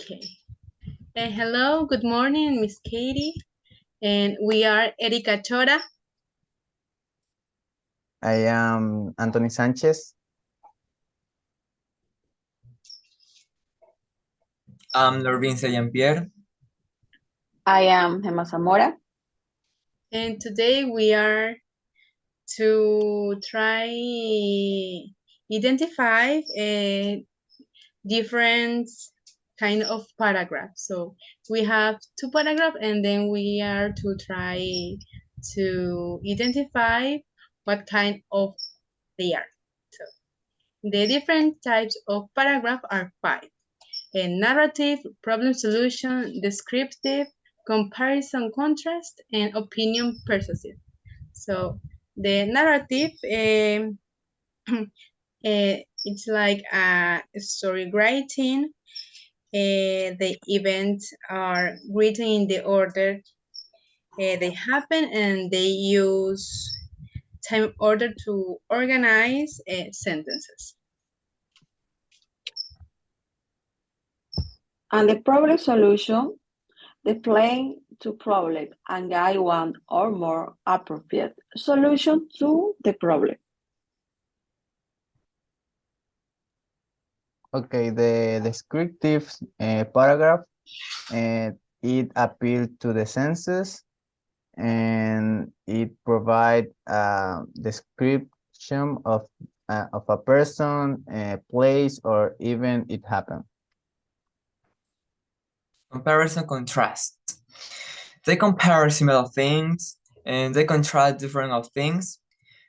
Okay. Hello, good morning, Miss Katie. And we are Erika Chora. I am Anthony Sanchez. I'm Lorvin Jean-Pierre. I am Gemma Zamora. And today we are to try identify different kind of paragraphs. So we have two paragraphs and then we are to try to identify what kind of they are. So the different types of paragraph are five. A narrative, problem solution, descriptive, comparison contrast, and opinion persuasive. So the narrative, it's like a story writing. The events are written in the order they happen, and they use time order to organize sentences. And the problem solution, explain to problem and guide one or more appropriate solution to the problem. Okay, the descriptive paragraph, it appeals to the senses and it provides a description of a person, a place, or even it happened. Comparison contrast. They compare similar things and they contrast different of things.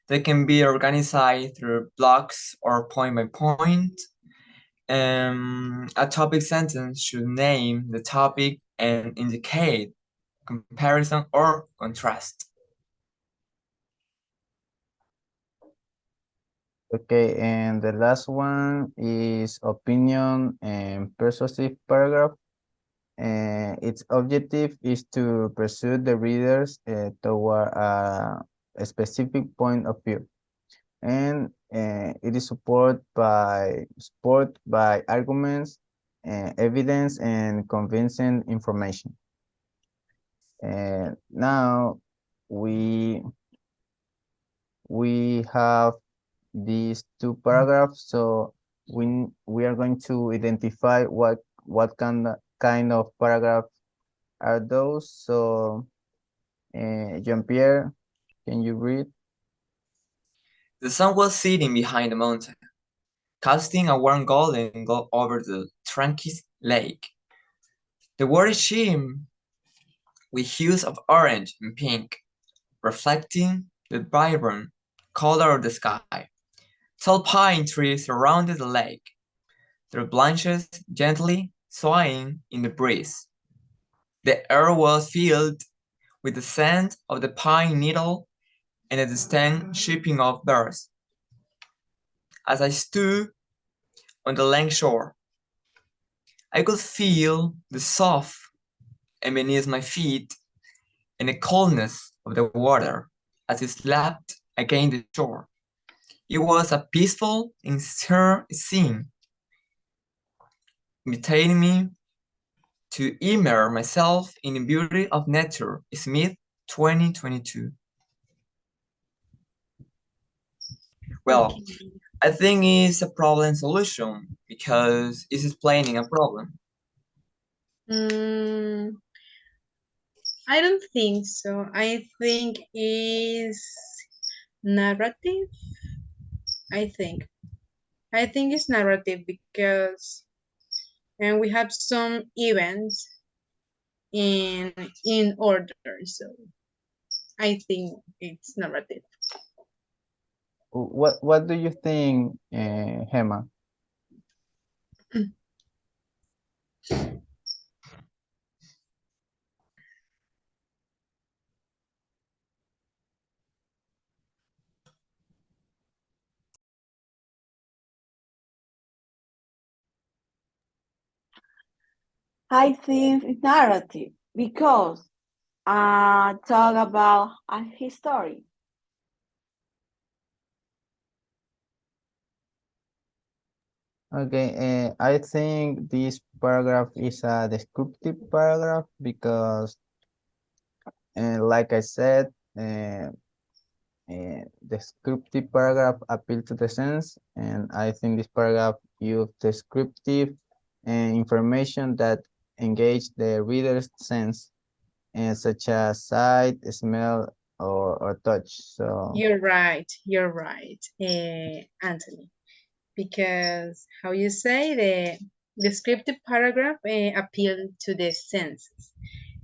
They can be organized through blocks or point by point. A topic sentence should name the topic and indicate comparison or contrast. Okay, and the last one is opinion and persuasive paragraph. Its objective is to pursue the readers toward a specific point of view, and it is supported by arguments, evidence, and convincing information. And now we have these two paragraphs, so we are going to identify what kind of paragraph are those. So Jean-Pierre, can you read? The sun was sitting behind the mountain, casting a warm golden glow over the tranquil lake. The water shimmered with hues of orange and pink, reflecting the vibrant color of the sky. Tall pine trees surrounded the lake, their branches gently swaying in the breeze. The air was filled with the scent of the pine needle and the distant chirping of birds. As I stood on the lake shore, I could feel the soft and beneath my feet and the coldness of the water as it slapped against the shore. It was a peaceful and serene scene, inviting me to immerse myself in the beauty of nature. Smith, 2022. Well, I think it's a problem solution because it's explaining a problem. I don't think so. I think is narrative. I think. I think it's narrative because and we have some events in order. So I think it's narrative. What do you think, Gemma? I think it's narrative because talk about a history. Okay, I think this paragraph is a descriptive paragraph because, like I said, descriptive paragraph appeal to the sense, and I think this paragraph use descriptive information that engage the reader's sense, such as sight, smell, or touch. So You're right, Anthony. Because how you say the descriptive paragraph appeal to the senses,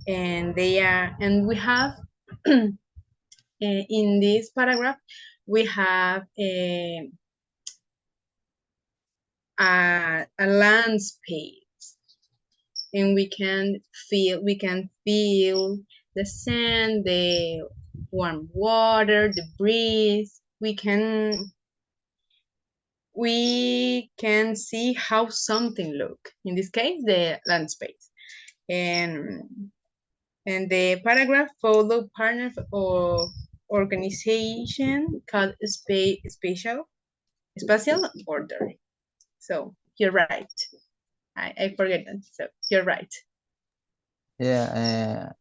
and they are, and we have in this paragraph we have a landscape, and we can feel the sand, the warm water, the breeze. We can see how something look. In this case, the landscape. And and the paragraph follow partner or organization called spatial order. So you're right. I forget that. So you're right. yeah,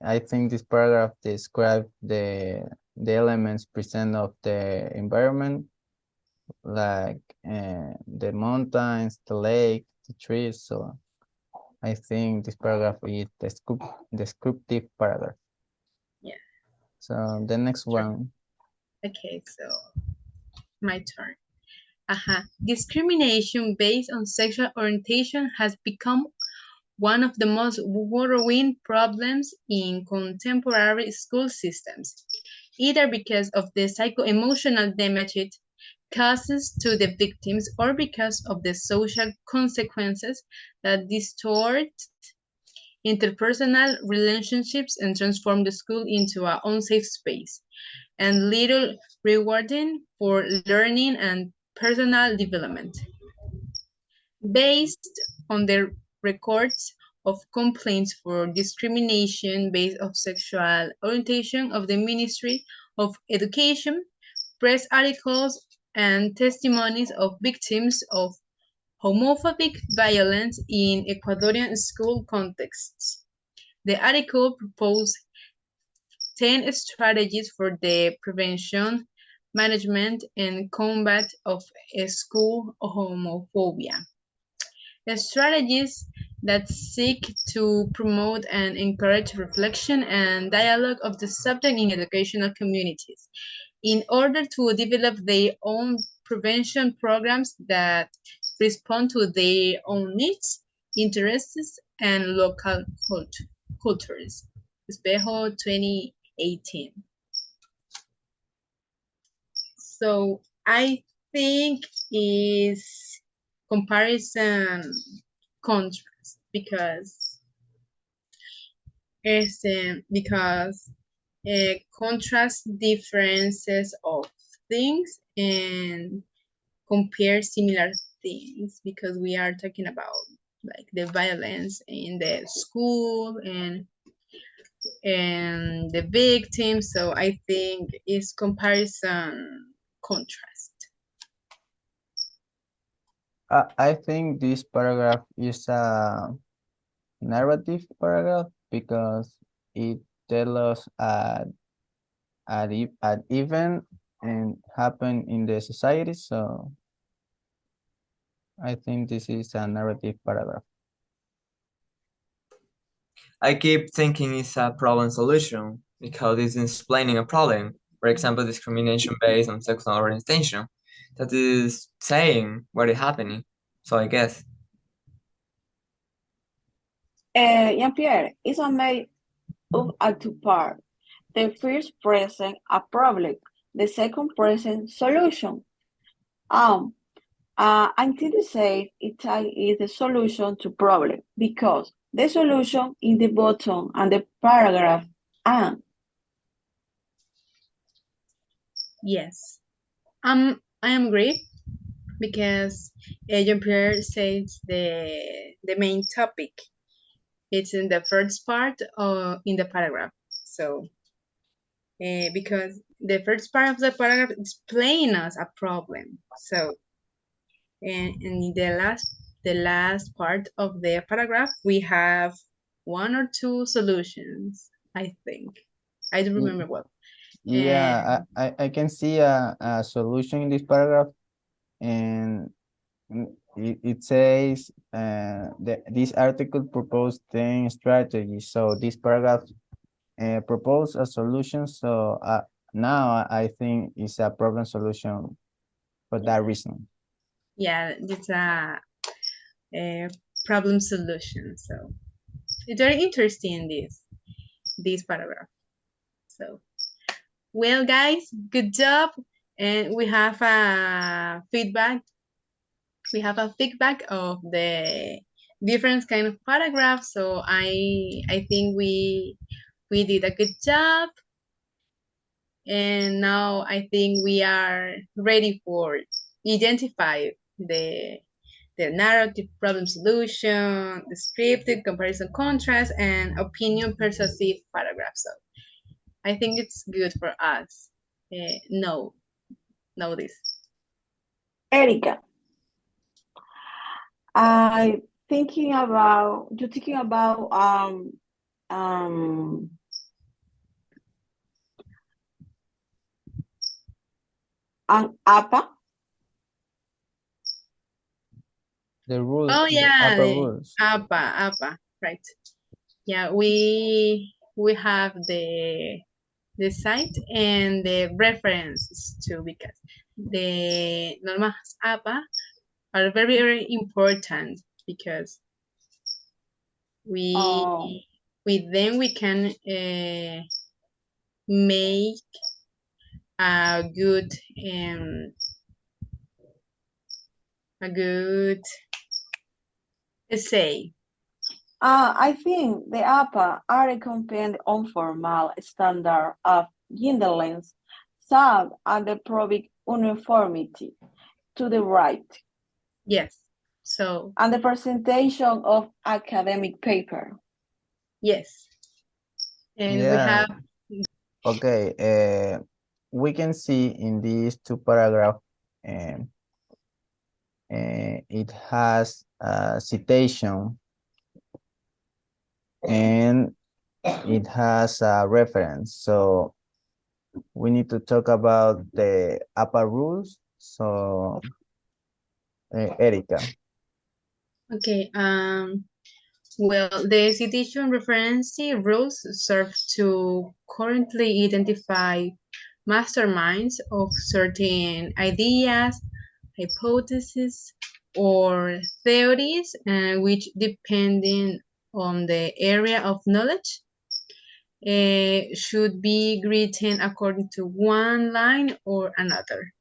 I think this paragraph describes the elements present of the environment, like the mountains, the lake, the trees. So I think this paragraph is descriptive paragraph. Yeah. So the next Sure. one. Okay, so my turn. Discrimination based on sexual orientation has become one of the most worrying problems in contemporary school systems, either because of the psycho-emotional damage it causes to the victims or because of the social consequences that distort interpersonal relationships and transform the school into an unsafe space and little rewarding for learning and personal development. Based on the records of complaints for discrimination based on sexual orientation of the Ministry of Education, press articles, and testimonies of victims of homophobic violence in Ecuadorian school contexts. The article proposed 10 strategies for the prevention, management, and combat of school homophobia. The strategies that seek to promote and encourage reflection and dialogue of the subject in educational communities in order to develop their own prevention programs that respond to their own needs, interests, and local cultures. Espejo 2018. So I think is comparison contrast because contrast differences of things and compare similar things, because we are talking about like the violence in the school and the victim. So I think it's comparison contrast. I think this paragraph is a narrative paragraph because it tells us an event and happen in the society. So I think this is a narrative paragraph. I keep thinking it's a problem solution because it's explaining a problem. For example, discrimination based on sexual orientation. That is saying what is happening. So I guess. Jean-Pierre is made of a two-part. The first present a problem, the second present solution. I think to say it is the solution to problem because the solution in the bottom and the paragraph and. Yes. I am agree because Jean-Pierre says the main topic. It's in the first part in the paragraph. So because the first part of the paragraph explains us a problem. So And in the last part of the paragraph, we have one or two solutions, I think. I don't remember well. Yeah, I can see a solution in this paragraph, and it says that this article proposed 10 strategies. So this paragraph propose a solution. So now I think it's a problem solution for that reason. Yeah, it's a problem solution. So it's very interesting, this paragraph. So, well, guys, good job. And we have a feedback. We have a feedback of the different kind of paragraphs. So I think we did a good job. And now I think we are ready for identify the narrative, problem solution, descriptive, comparison, contrast, and opinion persuasive paragraph. So I think it's good for us. Know this. Erika, you're thinking about an APA. The rules, Oh the yeah, upper the rules. APA, right. Yeah, we have the site and the references too, because the normas APA are very, very important, because Oh, with them we can make a good essay. I think the APA are a compendium formal standard of guidelines sub and the provic uniformity to the right. Yes. So And the presentation of academic paper. yes. And we Yeah. have Okay. We can see in these two paragraphs, it has a citation and it has a reference. So we need to talk about the upper rules. So, Erika. okay. Well, the citation reference rules serve to currently identify masterminds of certain ideas, hypotheses, or theories, which, depending on the area of knowledge, should be written according to one line or another.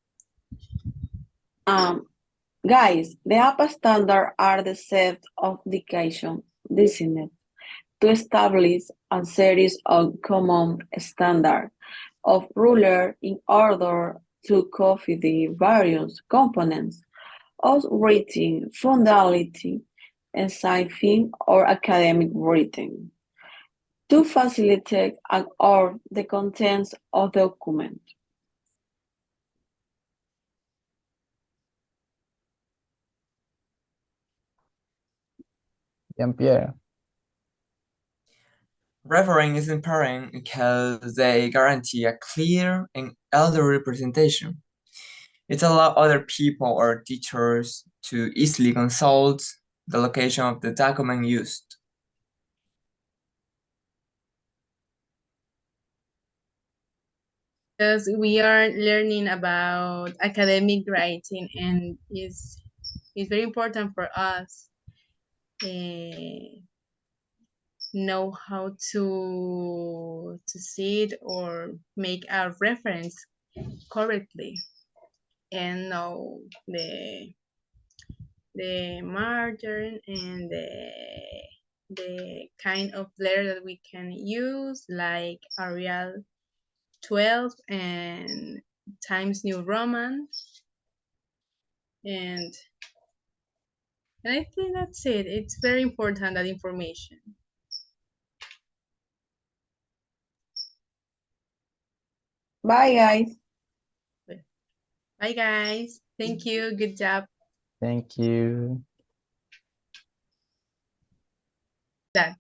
Guys, the APA standards are the set of education designed to establish a series of common standards of ruler in order to copy the various components of writing, fundamentality, and scientific or academic writing to facilitate and or the contents of the document. Jean-Pierre. Referring is important because they guarantee a clear and elder representation. It allows other people or teachers to easily consult the location of the document used. Because we are learning about academic writing, and it's very important for us know how to see it or make a reference correctly, and know the margin and the kind of letter that we can use, like Arial 12 and Times New Roman. And I think that's it. It's very important, that information. Bye, guys. Bye, guys. Thank you. Good job. Thank you. That